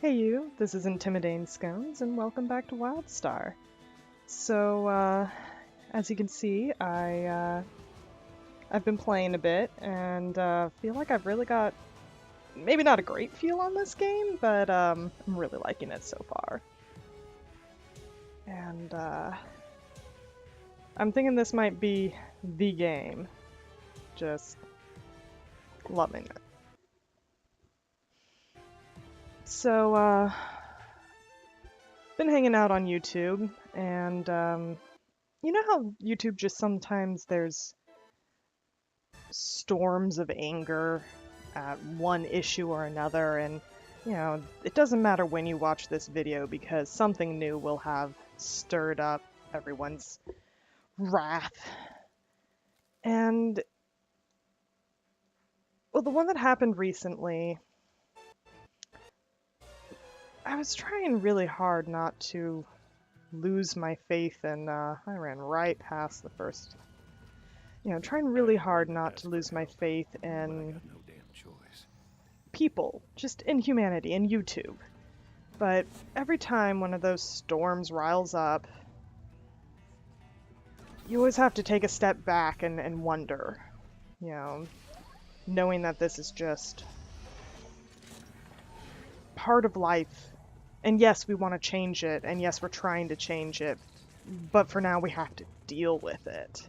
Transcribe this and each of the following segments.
Hey you, this is Intimidating Scones, and welcome back to WildStar. So, as you can see, I've been playing a bit, and feel like I've really got, maybe not a great feel on this game, but I'm really liking it so far. And I'm thinking this might be the game. Just loving it. So, been hanging out on YouTube, and you know how YouTube just sometimes there's storms of anger at one issue or another, and it doesn't matter when you watch this video because something new will have stirred up everyone's wrath. And well, the one that happened recently, I was trying really hard not to lose my faith, and I ran right past the first. Trying really hard not to lose my faith in people, just in humanity, in YouTube. But every time one of those storms riles up, you always have to take a step back and wonder, knowing that this is just part of life. And yes, we want to change it, and yes, we're trying to change it, but for now we have to deal with it.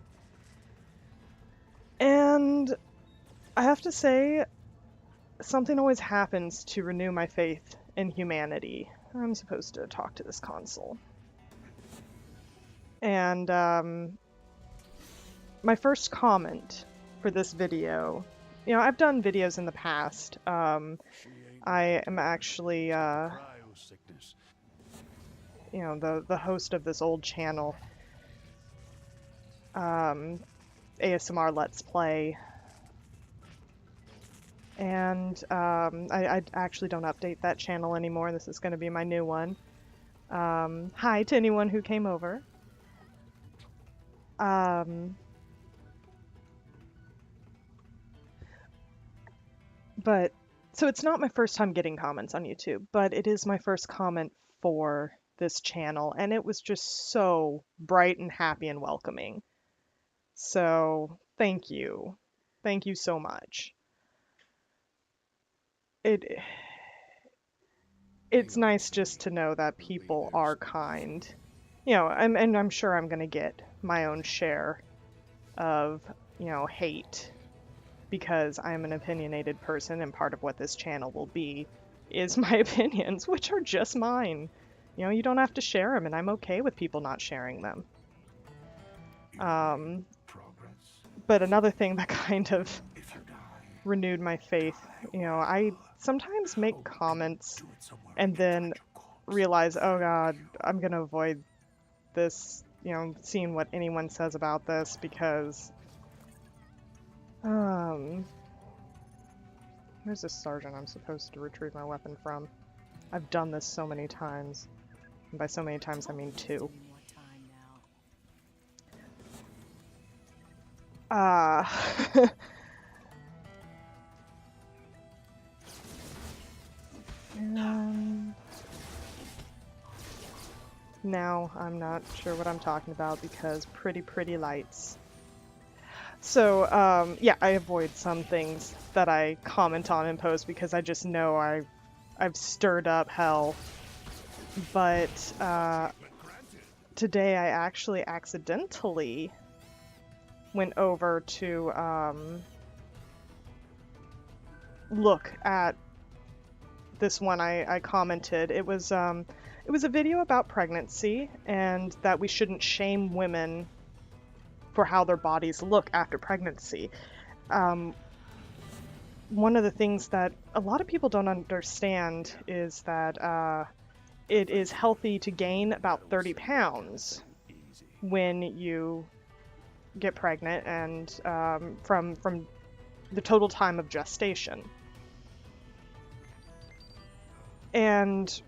And I have to say, something always happens to renew my faith in humanity. I'm supposed to talk to this console. And my first comment for this video, I've done videos in the past. I am actually, the host of this old channel, ASMR Let's Play. And I actually don't update that channel anymore. This is going to be my new one. Hi to anyone who came over. So it's not my first time getting comments on YouTube, but it is my first comment for this channel, and it was just so bright and happy and welcoming. So thank you. Thank you so much. It's nice just to know that people are kind. And I'm sure I'm gonna get my own share of, hate, because I'm an opinionated person, and part of what this channel will be is my opinions, which are just mine. You don't have to share them, and I'm okay with people not sharing them. But another thing that kind of renewed my faith, I sometimes make comments and then realize, oh god, I'm gonna avoid this, seeing what anyone says about this, because where's this sergeant I'm supposed to retrieve my weapon from? I've done this so many times, and by so many times I mean 2. And now I'm not sure what I'm talking about because pretty lights. So, yeah, I avoid some things that I comment on and post because I just know I've stirred up hell. But today I actually accidentally went over to look at this one I commented. It was a video about pregnancy and that we shouldn't shame women for how their bodies look after pregnancy. One of the things that a lot of people don't understand is that it is healthy to gain about 30 pounds when you get pregnant, and from the total time of gestation. And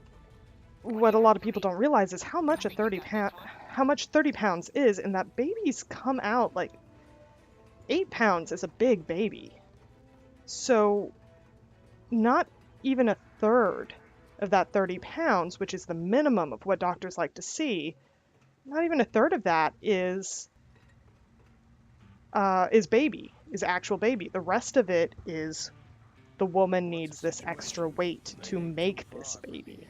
what a lot of people don't realize is how much 30 pounds is, and that babies come out like 8 pounds is a big baby. So not even a third of that 30 pounds, which is the minimum of what doctors like to see, not even a third of that is actual baby. The rest of it is the woman needs this extra weight to make this baby.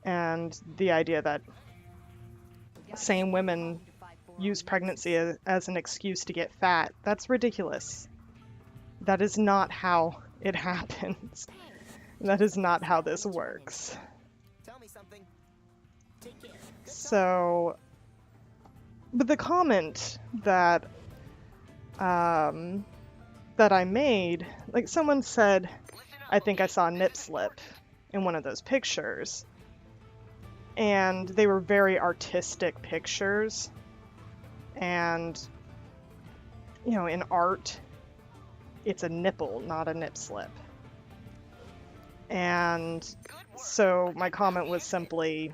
And the idea that same women use pregnancy as an excuse to get fat, that's ridiculous. That is not how it happens. That is not how this works. So, but the comment that that I made, like someone said, I think I saw a nip slip in one of those pictures. And they were very artistic pictures. And, you know, in art, it's a nipple, not a nip slip. And so my comment was simply,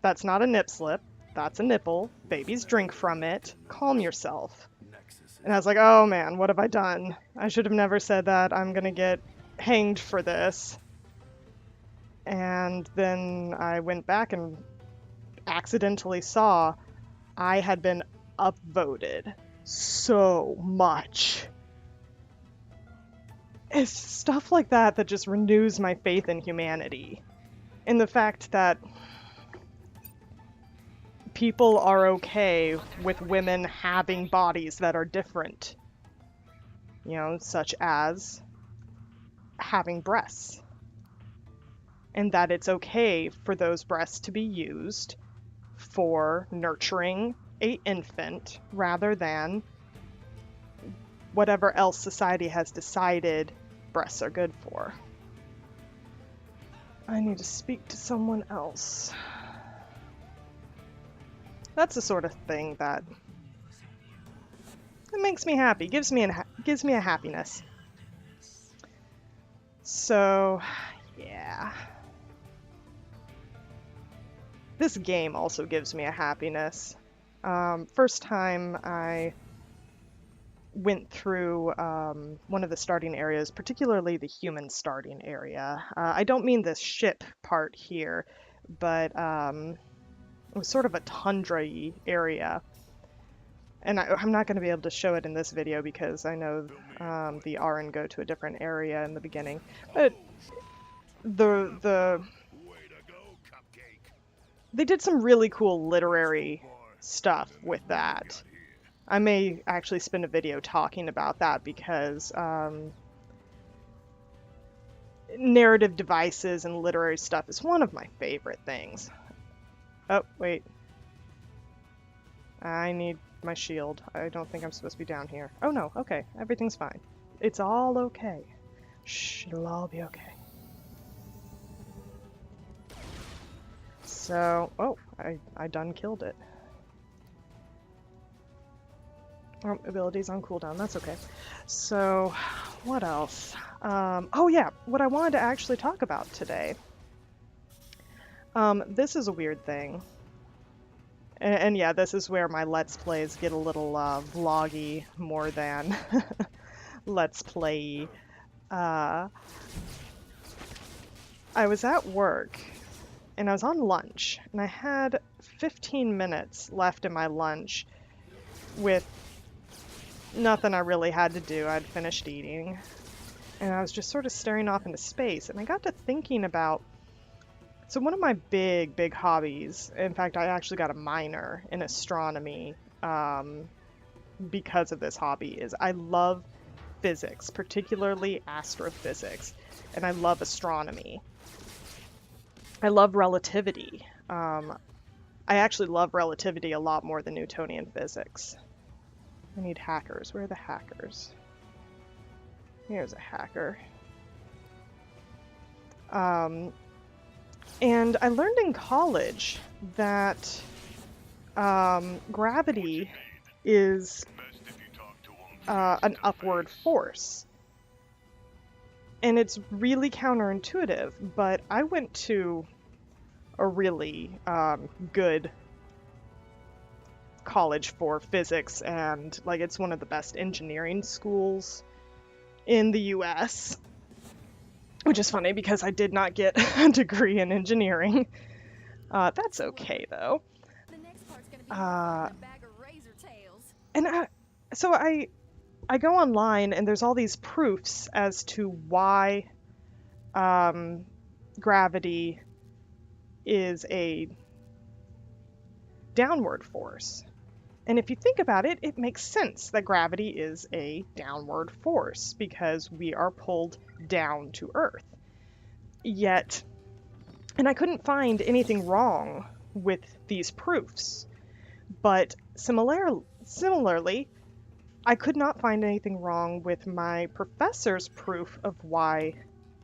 that's not a nip slip, that's a nipple. Babies drink from it. Calm yourself. And I was like, oh man, what have I done? I should have never said that. I'm gonna get hanged for this. And then I went back and accidentally saw I had been upvoted so much. It's stuff like that that just renews my faith in humanity. And the fact that people are okay with women having bodies that are different. You know, such as having breasts. And that it's okay for those breasts to be used for nurturing an infant rather than whatever else society has decided breasts are good for. I need to speak to someone else. That's the sort of thing that it makes me happy, gives me a happiness. So, yeah. This game also gives me a happiness. First time I went through one of the starting areas, particularly the human starting area. I don't mean the ship part here, but it was sort of a tundra-y area. And I'm not going to be able to show it in this video because I know the Aran go to a different area in the beginning. But they did some really cool literary stuff with that. I may actually spend a video talking about that because narrative devices and literary stuff is one of my favorite things. Oh, wait. I need my shield. I don't think I'm supposed to be down here. Oh no, okay. Everything's fine. It's all okay. Shh, it'll all be okay. So, oh, I done killed it. Oh, abilities on cooldown, that's okay. So, what else? Oh yeah, what I wanted to actually talk about today. This is a weird thing. And yeah, this is where my Let's Plays get a little vloggy more than Let's Play. I was at work, and I was on lunch, and I had 15 minutes left in my lunch with nothing I really had to do. I'd finished eating, and I was just sort of staring off into space, and I got to thinking about, so one of my big hobbies, in fact, I actually got a minor in astronomy because of this hobby, is I love physics, particularly astrophysics, and I love astronomy. I love relativity. I actually love relativity a lot more than Newtonian physics. I need hackers. Where are the hackers? Here's a hacker. And I learned in college that gravity is an upward force. And it's really counterintuitive, but I went to a really good college for physics, and like it's one of the best engineering schools in the US. which is funny because I did not get a degree in engineering. That's okay though. Uh, and so I go online and there's all these proofs as to why gravity is a downward force. And if you think about it, it makes sense that gravity is a downward force because we are pulled down to Earth. Yet, and I couldn't find anything wrong with these proofs, but similarly, I could not find anything wrong with my professor's proof of why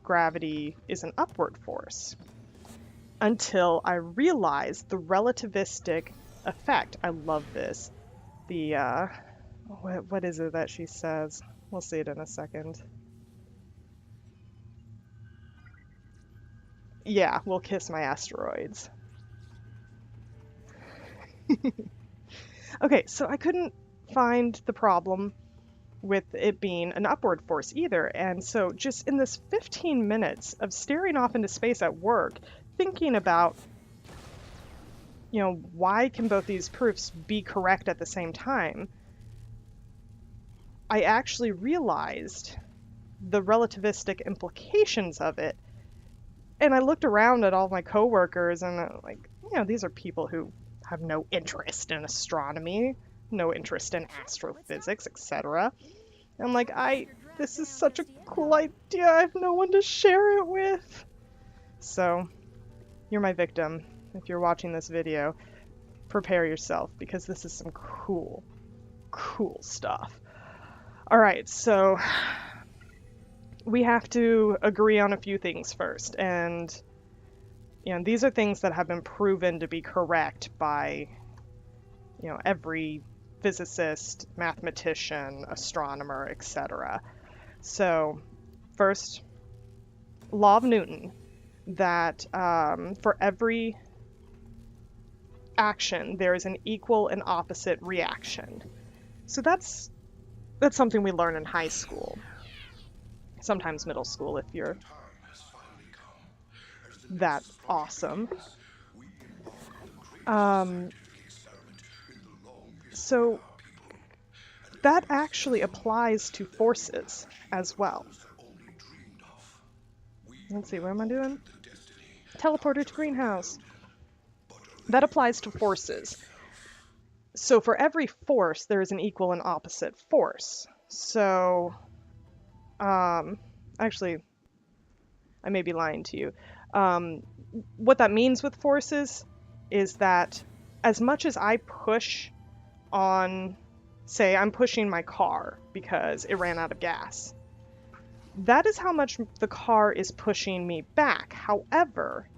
gravity is an upward force until I realized the relativistic effect. I love this. The, what is it that she says? We'll see it in a second. Yeah, we'll kiss my asteroids. Okay, so I couldn't find the problem with it being an upward force either. And so just in this 15 minutes of staring off into space at work, thinking about, why can both these proofs be correct at the same time, I actually realized the relativistic implications of it. And I looked around at all my coworkers and I'm like, these are people who have no interest in astronomy, no interest in astrophysics, etc. I'm like, this is such a cool idea. I have no one to share it with. So, you're my victim. If you're watching this video, prepare yourself because this is some cool stuff. All right, so we have to agree on a few things first. And, these are things that have been proven to be correct by, every physicist, mathematician, astronomer, etc. So, first, law of Newton, that for every action there is an equal and opposite reaction. So that's something we learn in high school, sometimes middle school if you're that awesome. So that actually applies to forces as well. Let's see, what am I doing? Teleporter to greenhouse. That applies to forces. So for every force, there is an equal and opposite force. So, actually, I may be lying to you. What that means with forces is that as much as I push on, say, I'm pushing my car because it ran out of gas, that is how much the car is pushing me back. However,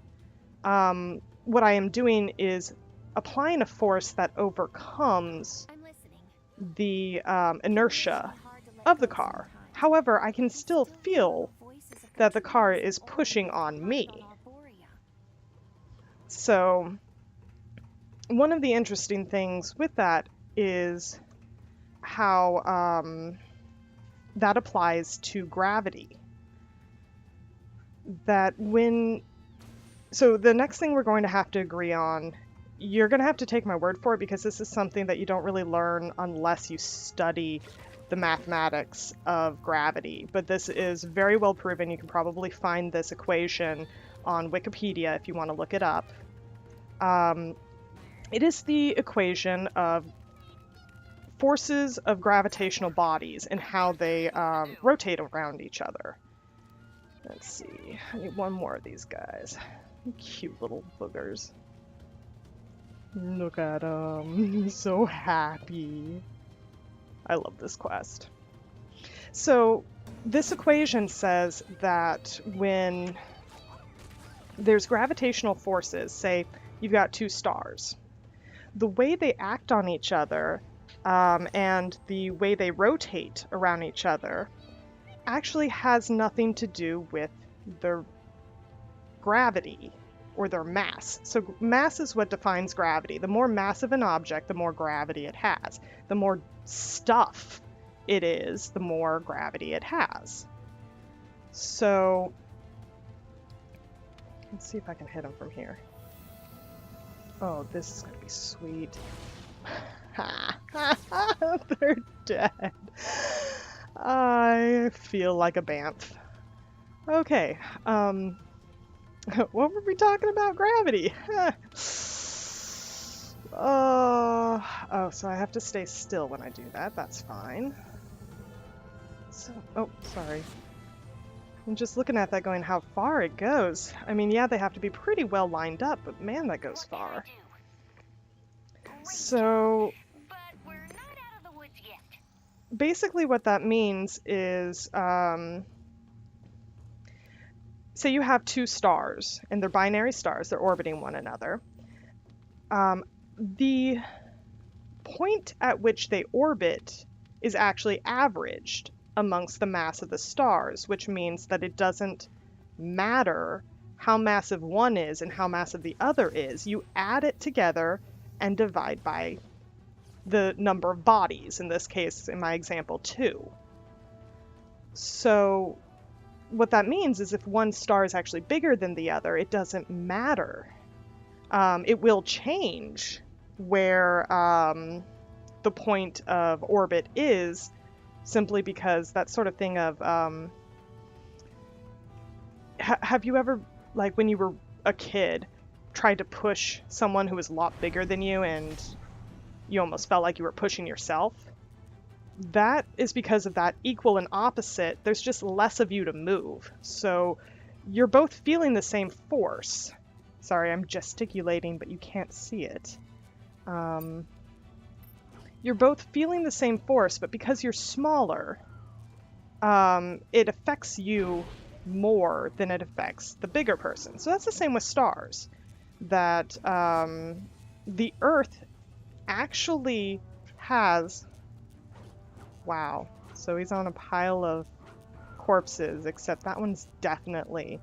what I am doing is applying a force that overcomes the inertia of the car. However, I can still feel that the car is pushing on me. So, one of the interesting things with that is how that applies to gravity. So the next thing we're going to have to agree on, you're going to have to take my word for it because this is something that you don't really learn unless you study the mathematics of gravity. But this is very well proven. You can probably find this equation on Wikipedia if you want to look it up. It is the equation of forces of gravitational bodies and how they rotate around each other. Let's see. I need one more of these guys. Cute little boogers. Look at him. He's so happy. I love this quest. So, this equation says that when there's gravitational forces, say you've got two stars, the way they act on each other and the way they rotate around each other actually has nothing to do with their gravity or their mass. So mass is what defines gravity. The more massive an object, the more gravity it has. The more stuff it is, the more gravity it has. So Let's see if I can hit them from here. Oh, this is gonna be sweet. They're dead. I feel like a bamf. Okay, what were we talking about? Gravity. Oh, so I have to stay still when I do that. That's fine. So, oh, sorry. I'm just looking at that going, how far it goes. I mean, yeah, they have to be pretty well lined up, but man, that goes far. So, basically what that means is, say you have two stars, and they're binary stars, they're orbiting one another. The point at which they orbit is actually averaged amongst the mass of the stars, which means that it doesn't matter how massive one is and how massive the other is. You add it together and divide by the number of bodies, in this case, in my example, 2. So what that means is if one star is actually bigger than the other, it doesn't matter. It will change where the point of orbit is, simply because that sort of thing of, have you ever, like when you were a kid, tried to push someone who was a lot bigger than you and you almost felt like you were pushing yourself? That is because of that equal and opposite. There's just less of you to move. So you're both feeling the same force. Sorry, I'm gesticulating, but you can't see it. You're both feeling the same force, but because you're smaller, it affects you more than it affects the bigger person. So that's the same with stars. That the Earth actually has... Wow. So he's on a pile of corpses, except that one's definitely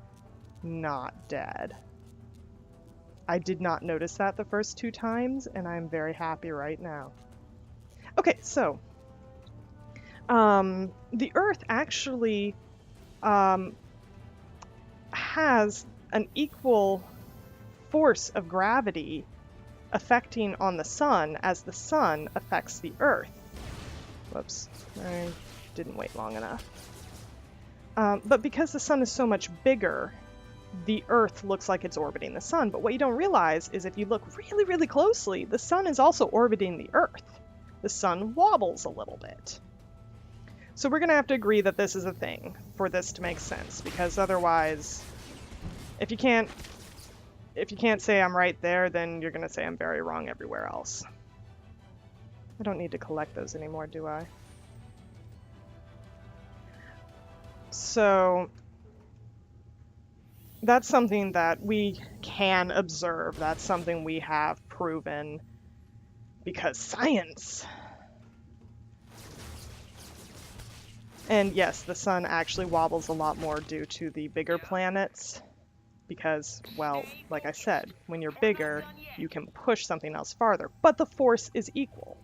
not dead. I did not notice that the first 2 times, and I'm very happy right now. Okay, so the Earth actually has an equal force of gravity affecting on the sun as the sun affects the Earth. Whoops, I didn't wait long enough. But because the sun is so much bigger, the Earth looks like it's orbiting the sun. But what you don't realize is if you look really, really closely, the sun is also orbiting the Earth. The sun wobbles a little bit. So we're going to have to agree that this is a thing for this to make sense, because otherwise, if you can't say I'm right there, then you're going to say I'm very wrong everywhere else. I don't need to collect those anymore, do I? So that's something that we can observe. That's something we have proven because science. And yes, the sun actually wobbles a lot more due to the bigger planets because, well, like I said, when you're bigger, you can push something else farther, but the force is equal.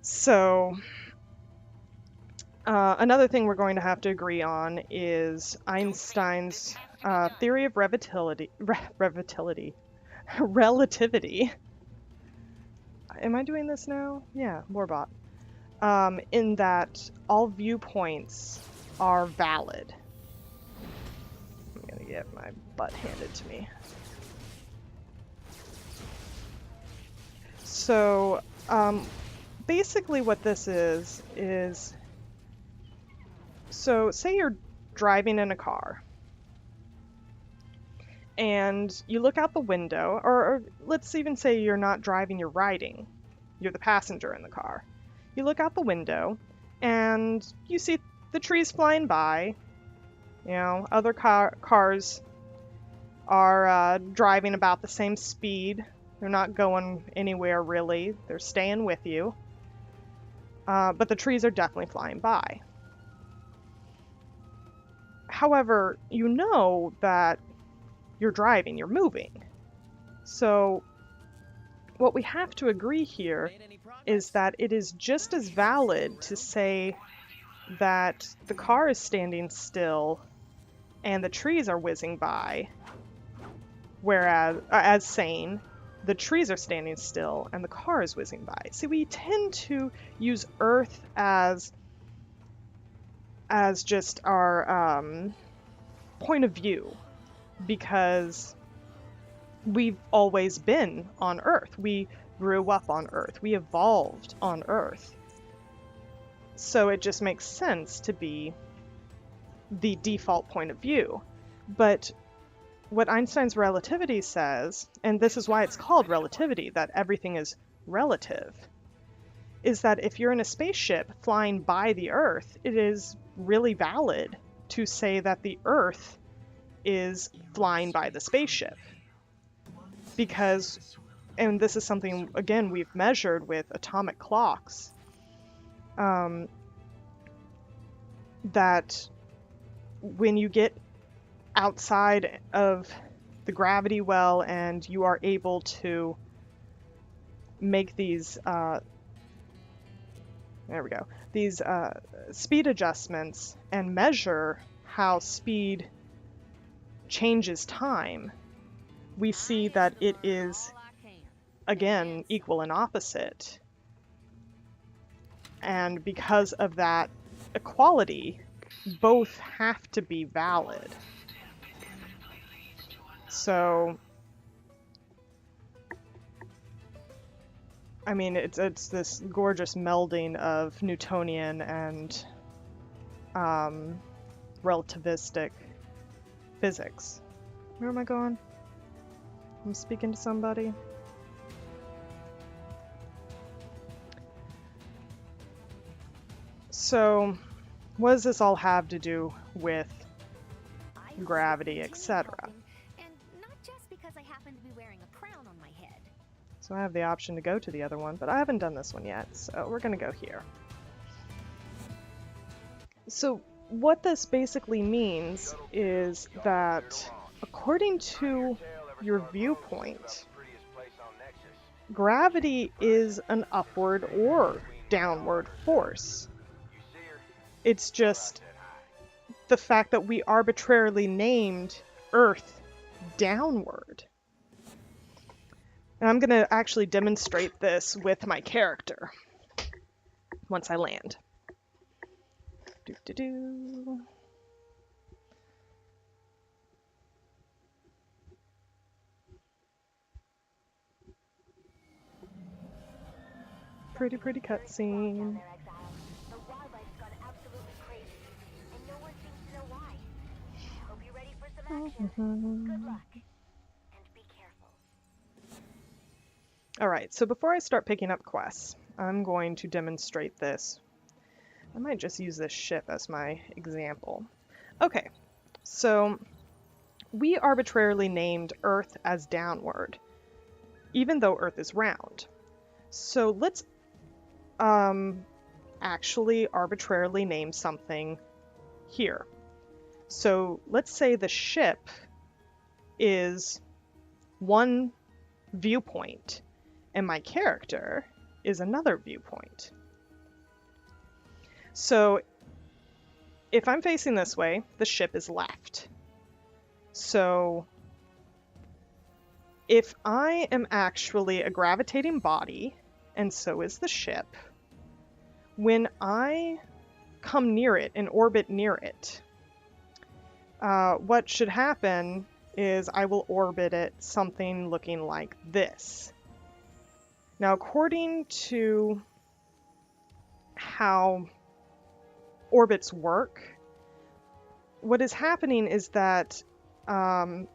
So another thing we're going to have to agree on is Einstein's theory of relativity. Am I doing this now? Yeah, Warbot. In that all viewpoints are valid. I'm gonna get my butt handed to me. So, basically what this is, so say you're driving in a car, and you look out the window, or let's even say you're not driving, you're riding. You're the passenger in the car. You look out the window, and you see the trees flying by. You know, other cars are driving about the same speed. They're not going anywhere, really. They're staying with you. But the trees are definitely flying by. However, you know that you're driving, you're moving. So what we have to agree here is that it is just as valid to say that the car is standing still and the trees are whizzing by, whereas, as sane, the trees are standing still and the car is whizzing by. See, we tend to use Earth as just our point of view because we've always been on Earth. We grew up on Earth. We evolved on Earth. So it just makes sense to be the default point of view. But what Einstein's relativity says, and this is why it's called relativity, that everything is relative, is that if you're in a spaceship flying by the Earth, it is really valid to say that the Earth is flying by the spaceship. Because, and this is something, again, we've measured with atomic clocks, that when you get outside of the gravity well and you are able to make these, these speed adjustments and measure how speed changes time, we see that it is, again, equal and opposite. And because of that equality, both have to be valid. So, I mean, it's this gorgeous melding of Newtonian and relativistic physics. Where am I going? I'm speaking to somebody. So, what does this all have to do with gravity, etc.? And not just because I happen to be wearing a crown on my head. So I have the option to go to the other one, but I haven't done this one yet, so we're going to go here. So what this basically means is that according to your viewpoint, gravity is an upward or downward force. It's just the fact that we arbitrarily named Earth downward. And I'm going to actually demonstrate this with my character once I land. Doo-doo-doo. Pretty cutscene. Alright, so before I start picking up quests, I'm going to demonstrate this. I might just use this ship as my example. Okay, so we arbitrarily named Earth as downward, even though Earth is round. So let's actually arbitrarily name something here. So let's say the ship is one viewpoint and my character is another viewpoint. So if I'm facing this way, the ship is left. So if I am actually a gravitating body, and so is the ship, when I come near it and orbit near it, what should happen is I will orbit it something looking like this. Now, according to how orbits work, what is happening is that one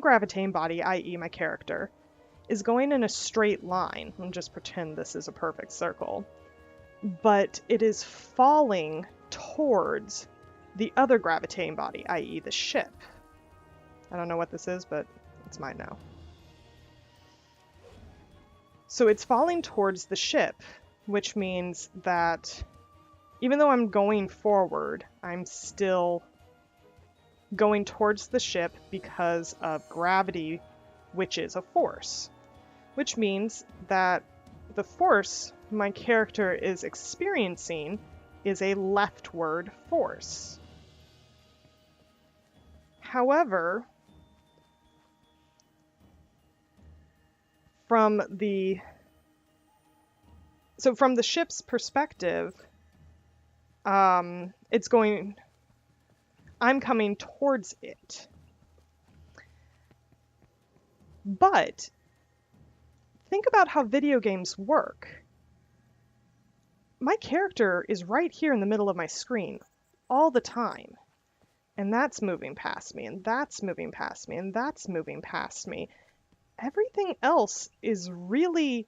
gravitating body, i.e. my character, is going in a straight line. I'll just pretend this is a perfect circle. But it is falling towards the other gravitating body, i.e. the ship. I don't know what this is, but it's mine now. So it's falling towards the ship, which means that even though I'm going forward, I'm still going towards the ship because of gravity, which is a force. Which means that the force my character is experiencing is a leftward force. However, from the ship's perspective, I'm coming towards it. But think about how video games work. My character is right here in the middle of my screen all the time. And that's moving past me, and that's moving past me, and that's moving past me. Everything else is really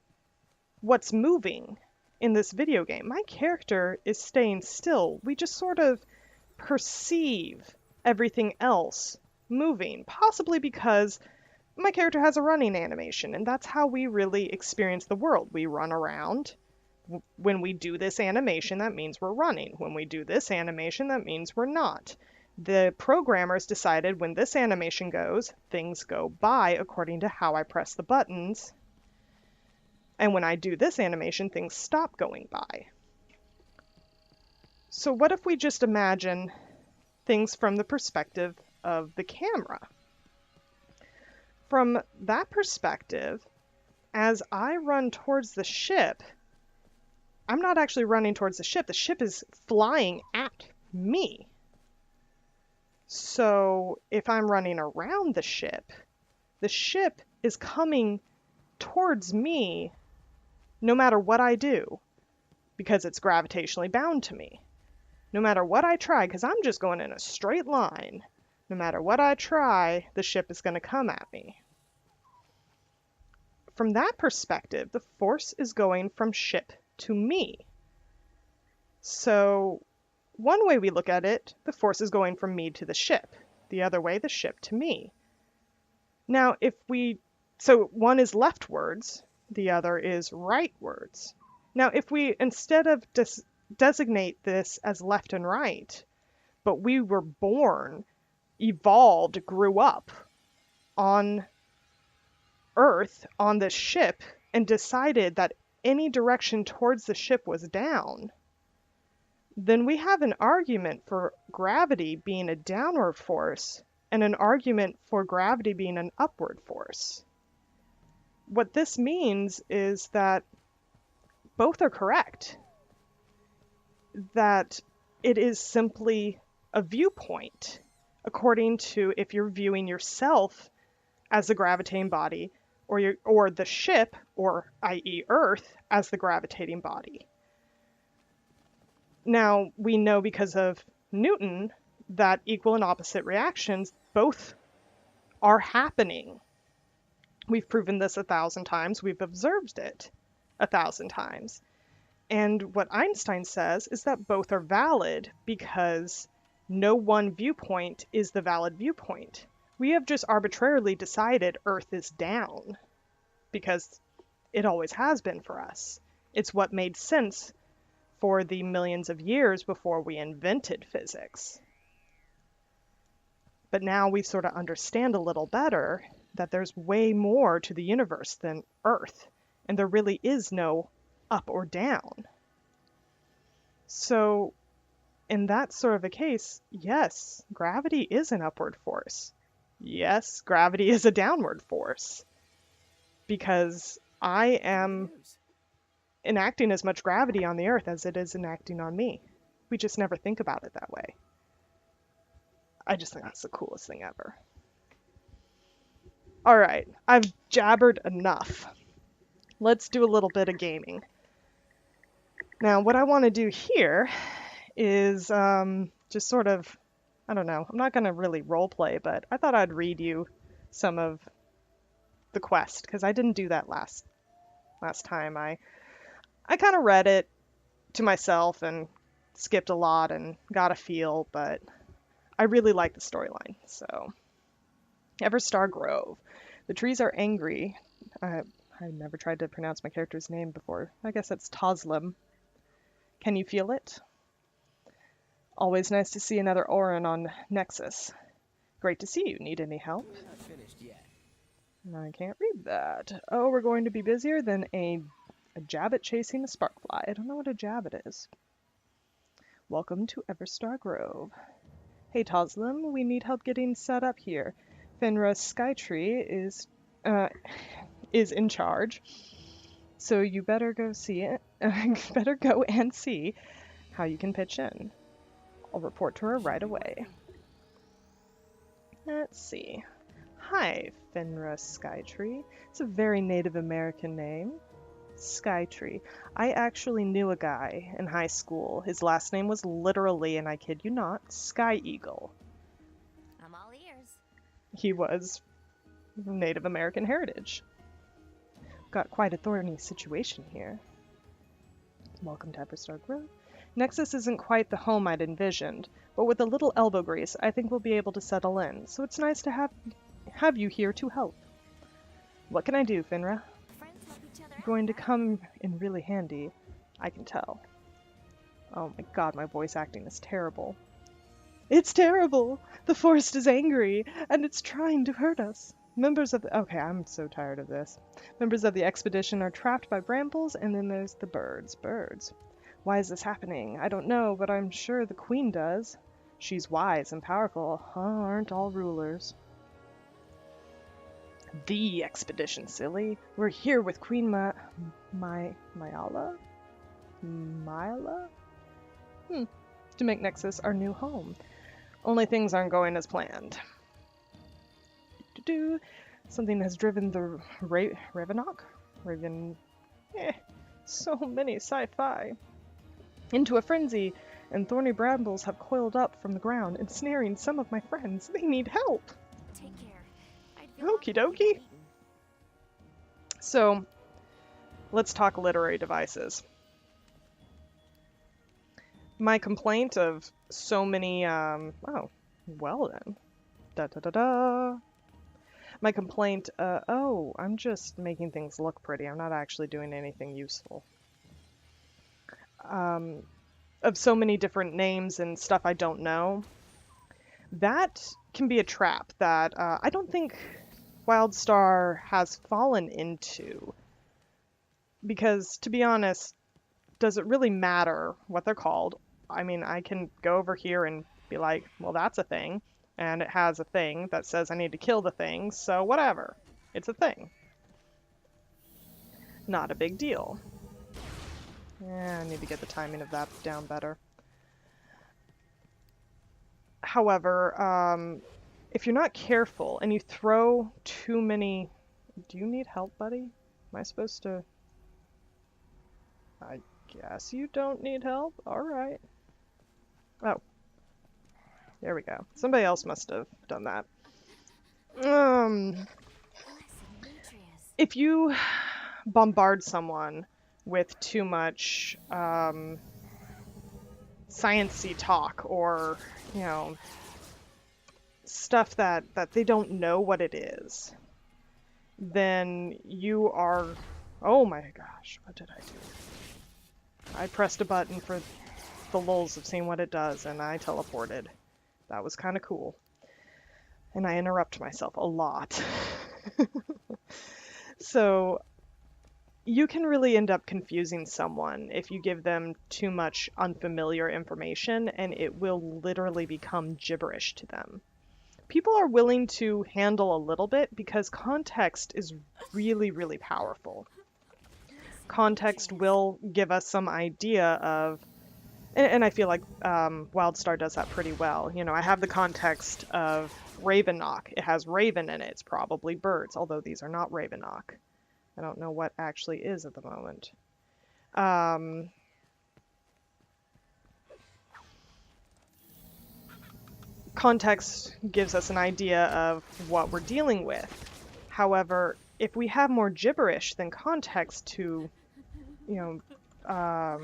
what's moving in this video game. My character is staying still. We just sort of perceive everything else moving, possibly because my character has a running animation, and that's how we really experience the world. We run around. When we do this animation, that means we're running. When we do this animation, that means we're not. The programmers decided when this animation goes, things go by according to how I press the buttons. And when I do this animation, things stop going by. So what if we just imagine things from the perspective of the camera? From that perspective, as I run towards the ship, I'm not actually running towards the ship. The ship is flying at me. So if I'm running around the ship is coming towards me no matter what I do, because it's gravitationally bound to me. No matter what I try, because I'm just going in a straight line, no matter what I try, the ship is going to come at me. From that perspective, the force is going from ship to me. So one way we look at it, the force is going from me to the ship. The other way, the ship to me. Now, so one is leftwards, the other is rightwards. Now, if we, instead of designate this as left and right, but we were born, evolved, grew up on Earth, on this ship, and decided that any direction towards the ship was down, then we have an argument for gravity being a downward force and an argument for gravity being an upward force. What this means is that both are correct, that it is simply a viewpoint according to if you're viewing yourself as the gravitating body or the ship, or i.e. Earth, as the gravitating body. Now, we know because of Newton that equal and opposite reactions both are happening. We've proven this 1,000 times. We've observed it 1,000 times. And what Einstein says is that both are valid because no one viewpoint is the valid viewpoint. We have just arbitrarily decided Earth is down because it always has been for us. It's what made sense for the millions of years before we invented physics. But now we sort of understand a little better that there's way more to the universe than Earth, and there really is no up or down. So in that sort of a case, yes, gravity is an upward force. Yes, gravity is a downward force, because I am enacting as much gravity on the Earth as it is enacting on me. We just never think about it that way. I just think that's the coolest thing ever. All right, I've jabbered enough. Let's do a little bit of gaming. Now, what I want to do here is just sort of, I don't know, I'm not going to really role play, but I thought I'd read you some of the quest, because I didn't do that last time. I kind of read it to myself and skipped a lot and got a feel, but I really like the storyline. So, Everstar Grove. The trees are angry. I never tried to pronounce my character's name before. I guess that's Toslim. Can you feel it? Always nice to see another Orin on Nexus. Great to see you. Need any help? We're not finished yet. I can't read that. Oh, we're going to be busier than a jabbit chasing a sparkfly. I don't know what a jabbit is. Welcome to Everstar Grove. Hey Toslem, we need help getting set up here. Fenra Skytree is in charge, so you better go see it. Better go and see how you can pitch in. I'll report to her right away. Let's see. Hi, Fenra Skytree. It's a very Native American name. Skytree. I actually knew a guy in high school. His last name was literally, and I kid you not, Sky Eagle. I'm all ears. He was Native American heritage. Got quite a thorny situation here. Welcome to WildStar Grove. Nexus isn't quite the home I'd envisioned, but with a little elbow grease, I think we'll be able to settle in, so it's nice to have you here to help. What can I do, Finra? Friends help each other out. Going to come in really handy, I can tell. Oh my god, my voice acting is terrible. It's terrible! The forest is angry, and it's trying to hurt us. Okay, I'm so tired of this. Members of the expedition are trapped by brambles, and then there's the birds. Birds. Why is this happening? I don't know, but I'm sure the queen does. She's wise and powerful, aren't all rulers? The expedition, silly. We're here with Queen Myala? Myla? To make Nexus our new home. Only things aren't going as planned. Something has driven the Ravenok? So many sci-fi. Into a frenzy, and thorny brambles have coiled up from the ground, ensnaring some of my friends. They need help. Take care. I'd feel awful Okie if you got dokie. eaten. So, let's talk literary devices. My complaint of so many, oh, well then. Da-da-da-da. My complaint, oh, I'm just making things look pretty. I'm not actually doing anything useful. Of so many different names and stuff I don't know. That can be a trap that I don't think WildStar has fallen into. Because, to be honest, does it really matter what they're called? I mean, I can go over here and be like, well, that's a thing. And it has a thing that says I need to kill the thing, so whatever. It's a thing. Not a big deal. Yeah, I need to get the timing of that down better. However, if you're not careful and you throw too many... Do you need help, buddy? Am I supposed to... I guess you don't need help? Alright. Oh. There we go. Somebody else must have done that. Blessed Demetrius. If you bombard someone with too much science-y talk or, you know, stuff that they don't know what it is, then you are... Oh my gosh, what did I do? I pressed a button for the lulz of seeing what it does, and I teleported. That was kind of cool. And I interrupt myself a lot. So you can really end up confusing someone if you give them too much unfamiliar information, and it will literally become gibberish to them. People are willing to handle a little bit because context is really, really powerful. Context will give us some idea of, and I feel like WildStar does that pretty well. You know, I have the context of Ravenok. It has raven in it. It's probably birds, although these are not Ravenok. I don't know what actually is at the moment. Context gives us an idea of what we're dealing with. However, if we have more gibberish than context to, you know, oh,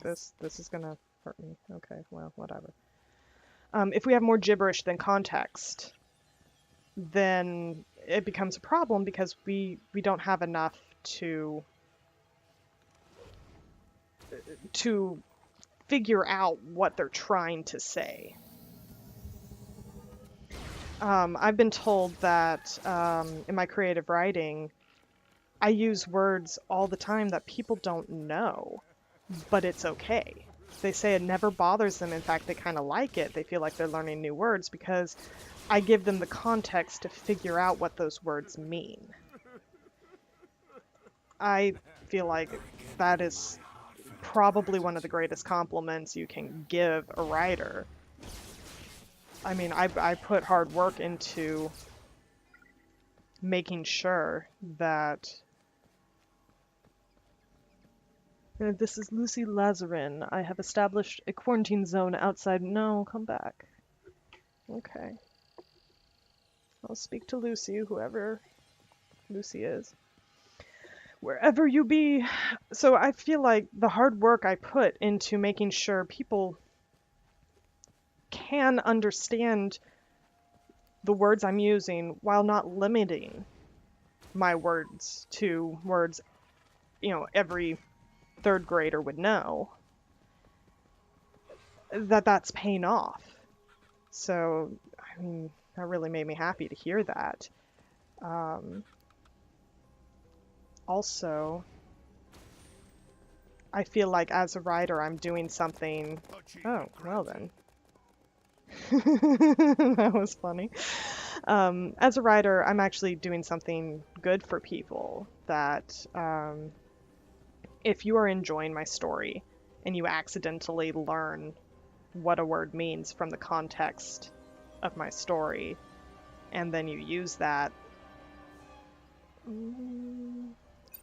this is gonna hurt me. Okay, well, whatever. If we have more gibberish than context, then it becomes a problem because we don't have enough to figure out what they're trying to say. I've been told that in my creative writing, I use words all the time that people don't know, but it's okay. they say it never bothers them. In fact, they kind of like it. They feel like they're learning new words because I give them the context to figure out what those words mean. I feel like that is probably one of the greatest compliments you can give a writer. I mean, I put hard work into making sure that this is Lucy Lazarin. I have established a quarantine zone outside. No, come back. Okay. I'll speak to Lucy, whoever Lucy is. Wherever you be. So I feel like the hard work I put into making sure people can understand the words I'm using while not limiting my words to words, every third grader would know, that's paying off. So, I mean, that really made me happy to hear that. Also, I feel like as a writer, I'm doing something. Oh, well then. That was funny. As a writer, I'm actually doing something good for people that if you are enjoying my story and you accidentally learn what a word means from the context of my story, and then you use that, I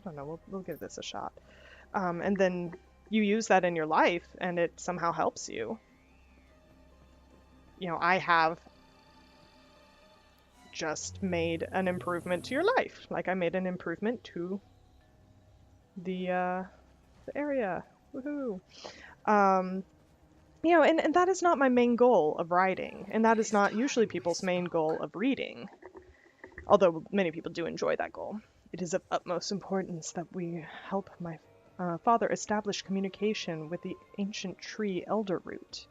don't know, we'll give this a shot. And then you use that in your life and it somehow helps you. I have just made an improvement to your life. Like I made an improvement to the area. Woohoo. And that is not my main goal of writing, and that is not usually people's main goal of reading, although many people do enjoy that goal. It is of utmost importance that we help my father establish communication with the ancient tree Elderroot.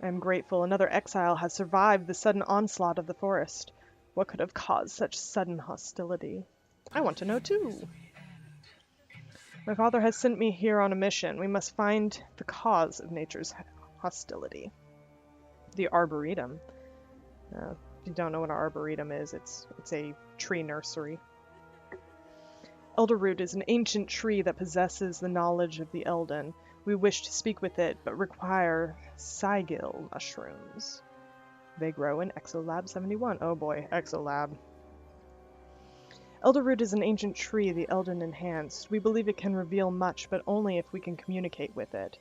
I am grateful another exile has survived the sudden onslaught of the forest. What could have caused such sudden hostility? I want to know too. My father has sent me here on a mission. We must find the cause of nature's hostility. The Arboretum. If you don't know what an Arboretum is, it's a tree nursery. Elderroot is an ancient tree that possesses the knowledge of the Elden. We wish to speak with it, but require sigil mushrooms. They grow in Exolab 71. Oh boy, Exolab. Elderroot is an ancient tree the Elden enhanced. We believe it can reveal much, but only if we can communicate with it.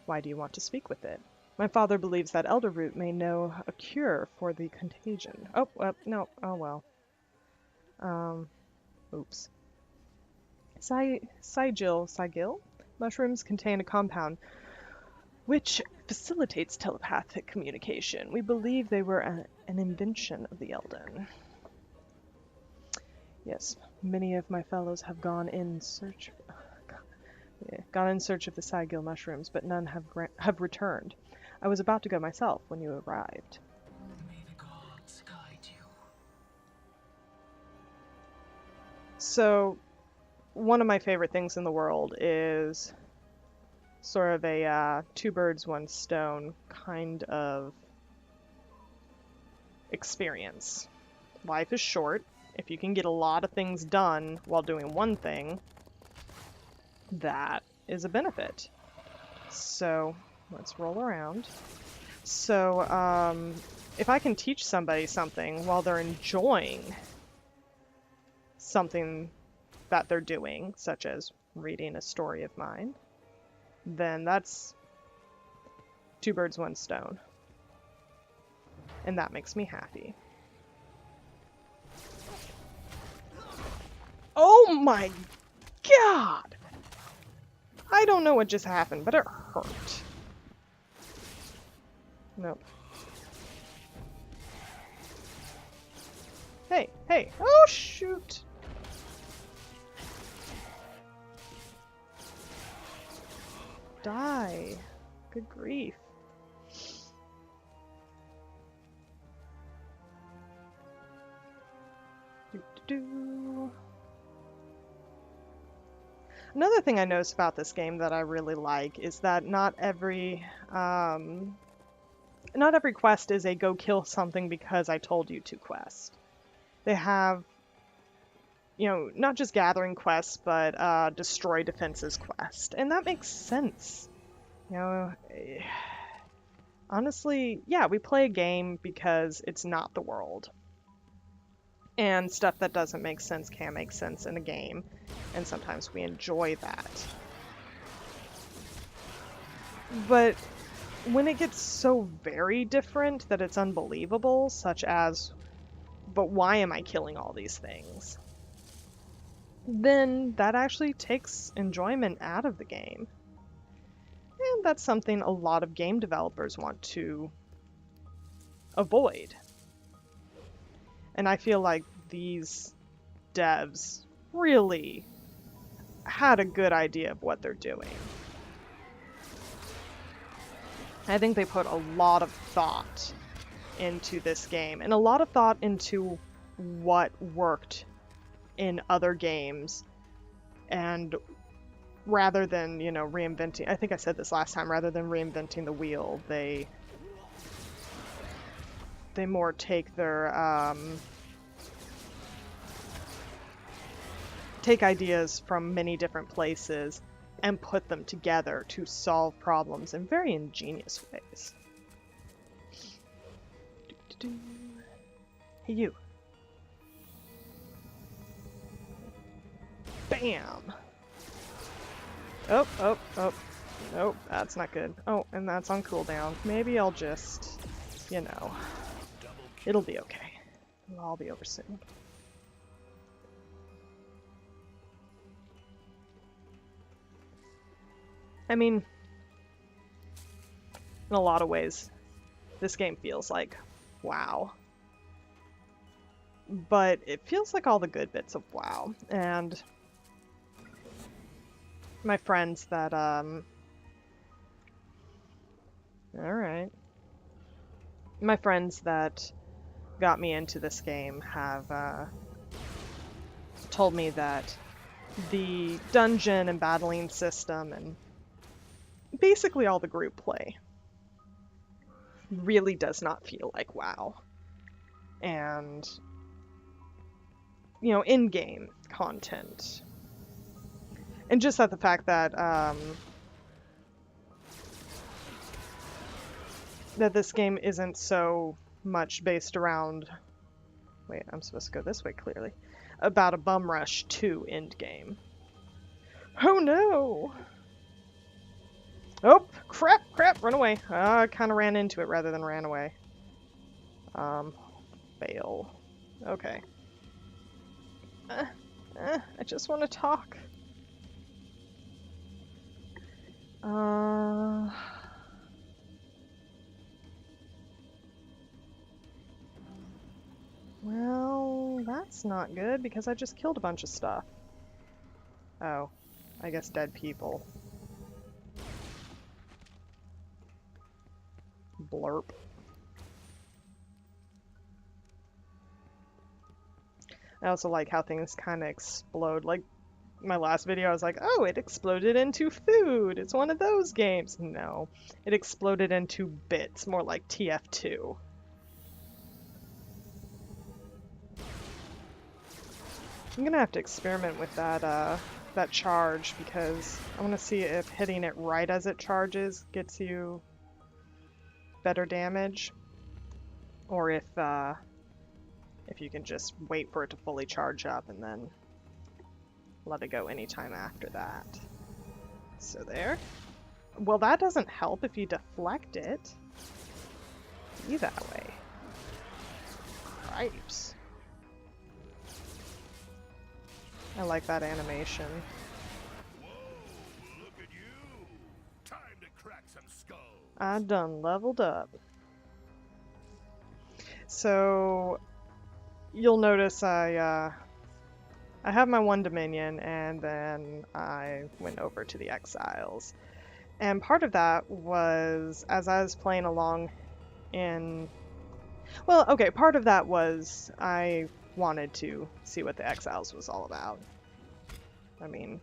Why do you want to speak with it? My father believes that Elderroot may know a cure for the contagion. Oh, well, no. Oh, well. Oops. Sigil mushrooms contain a compound which facilitates telepathic communication. We believe they were an invention of the Elden. Yes, many of my fellows have gone in search of the Sigil mushrooms, but none have returned. I was about to go myself when you arrived. May the gods guide you. So, one of my favorite things in the world is sort of a two birds, one stone kind of experience. Life is short. If you can get a lot of things done while doing one thing, that is a benefit. So let's roll around. So if I can teach somebody something while they're enjoying something that they're doing, such as reading a story of mine, then that's two birds, one stone. And that makes me happy. Oh my god! I don't know what just happened, but it hurt. Nope. Hey, hey! Oh shoot! Die. Good grief. Another thing I noticed about this game that I really like is that not every quest is a go kill something because I told you to quest. They have, not just gathering quests, but destroy defenses quest. And that makes sense. Honestly, yeah, we play a game because it's not the world. And stuff that doesn't make sense can make sense in a game. And sometimes we enjoy that. But when it gets so very different that it's unbelievable, such as, but why am I killing all these things? Then that actually takes enjoyment out of the game. And that's something a lot of game developers want to avoid. And I feel like these devs really had a good idea of what they're doing. I think they put a lot of thought into this game, and a lot of thought into what worked in other games. And rather than, reinventing, I think I said this last time, rather than reinventing the wheel, they more take their, take ideas from many different places and put them together to solve problems in very ingenious ways. Hey, you. Bam! Oh. Nope, that's not good. Oh, and that's on cooldown. Maybe I'll just, it'll be okay. It'll all be over soon. I mean, in a lot of ways, this game feels like WoW. But it feels like all the good bits of WoW. And my friends that, alright. My friends that got me into this game have, told me that the dungeon and battling system and basically all the group play really does not feel like WoW. And, in-game content. And just that the fact that, that this game isn't so much based around... Wait, I'm supposed to go this way, clearly. About a bum rush to endgame. Oh no! Oh, crap, run away. I kind of ran into it rather than ran away. Fail. Okay. I just want to talk. Well, that's not good because I just killed a bunch of stuff. Oh, I guess dead people. Blurp. I also like how things kind of explode. Like, my last video, I was like, oh, it exploded into food. It's one of those games. No, it exploded into bits, more like TF2. I'm gonna have to experiment with that charge because I want to see if hitting it right as it charges gets you better damage, or if you can just wait for it to fully charge up and then let it go anytime after that. So there. Well, that doesn't help if you deflect it. Be that way. Cripes. I like that animation. Whoa, look at you. Time to crack some skulls. I done leveled up. So you'll notice I have my one Dominion, and then I went over to the Exiles. And part of that was, as I was playing along in... Well, okay, part of that was I wanted to see what the Exiles was all about. I mean,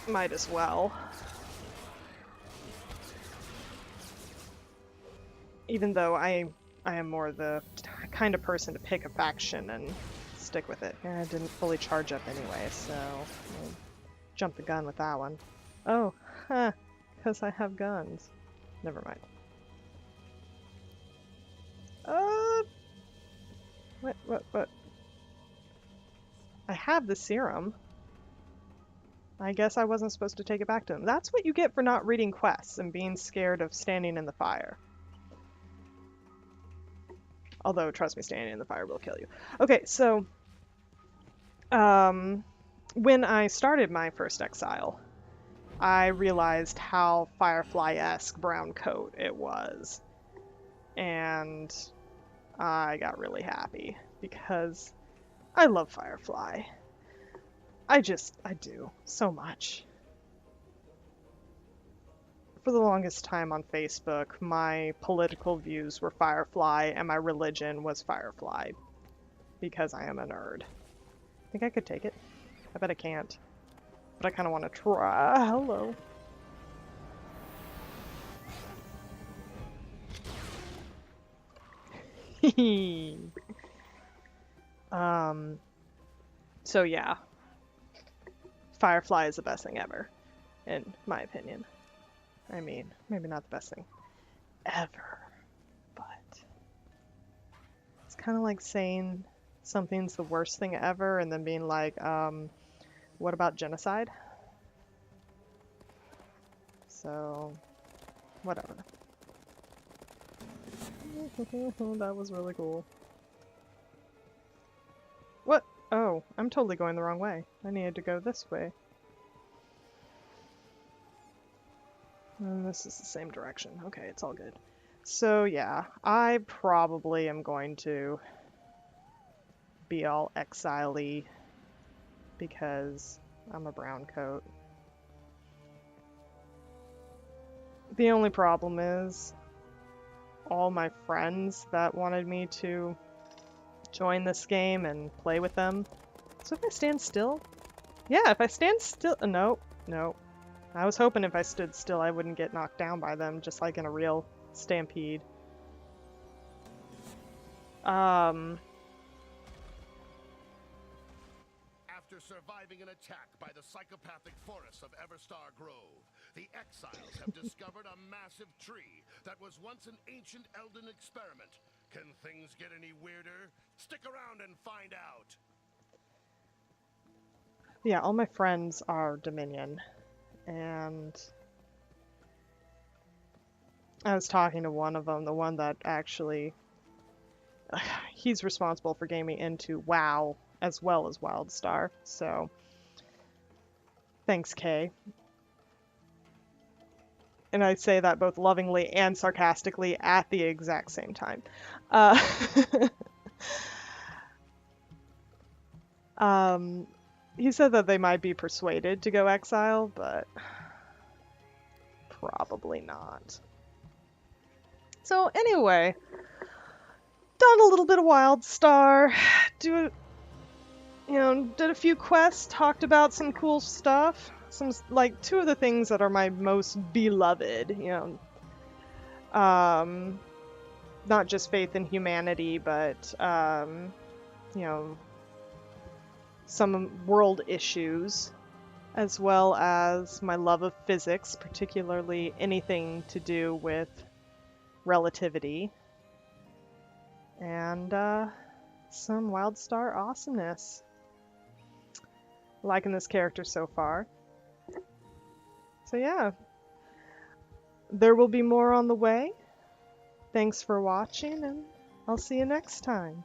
Might as well. Even though I am more the kind of person to pick a faction and stick with it. I didn't fully charge up anyway, so I'll jump the gun with that one. Oh, huh, because I have guns. Never mind. What? I have the serum. I guess I wasn't supposed to take it back to him. That's what you get for not reading quests and being scared of standing in the fire. Although, trust me, standing in the fire will kill you. Okay, so when I started my first exile, I realized how Firefly-esque brown coat it was. And I got really happy because I love Firefly. I do so much. For the longest time on Facebook, my political views were Firefly and my religion was Firefly because I am a nerd. Think I could take it? I bet I can't. But I kind of want to try. Hello. So yeah. Firefly is the best thing ever, in my opinion. I mean, maybe not the best thing ever, but it's kind of like saying something's the worst thing ever and then being like, what about genocide? So, whatever. That was really cool. What? Oh, I'm totally going the wrong way. I needed to go this way. And this is the same direction. Okay, it's all good. So yeah, I probably am going to be all exile-y because I'm a brown coat. The only problem is all my friends that wanted me to join this game and play with them. So if I stand still? Yeah, if I stand still... No. I was hoping if I stood still I wouldn't get knocked down by them, just like in a real stampede. After surviving an attack by the psychopathic forests of Everstar Grove, the exiles have discovered a massive tree that was once an ancient Elden experiment. Can things get any weirder? Stick around and find out. Yeah, all my friends are Dominion. And I was talking to one of them, the one that actually... he's responsible for getting me into WoW as well as WildStar, so thanks, Kay. And I say that both lovingly and sarcastically at the exact same time. He said that they might be persuaded to go exile, but probably not. So anyway, done a little bit of WildStar, did a few quests, talked about some cool stuff. Some, like, two of the things that are my most beloved, not just faith in humanity, but, some world issues, as well as my love of physics, particularly anything to do with relativity, and some WildStar awesomeness. Liking this character so far. So yeah, there will be more on the way. Thanks for watching, and I'll see you next time.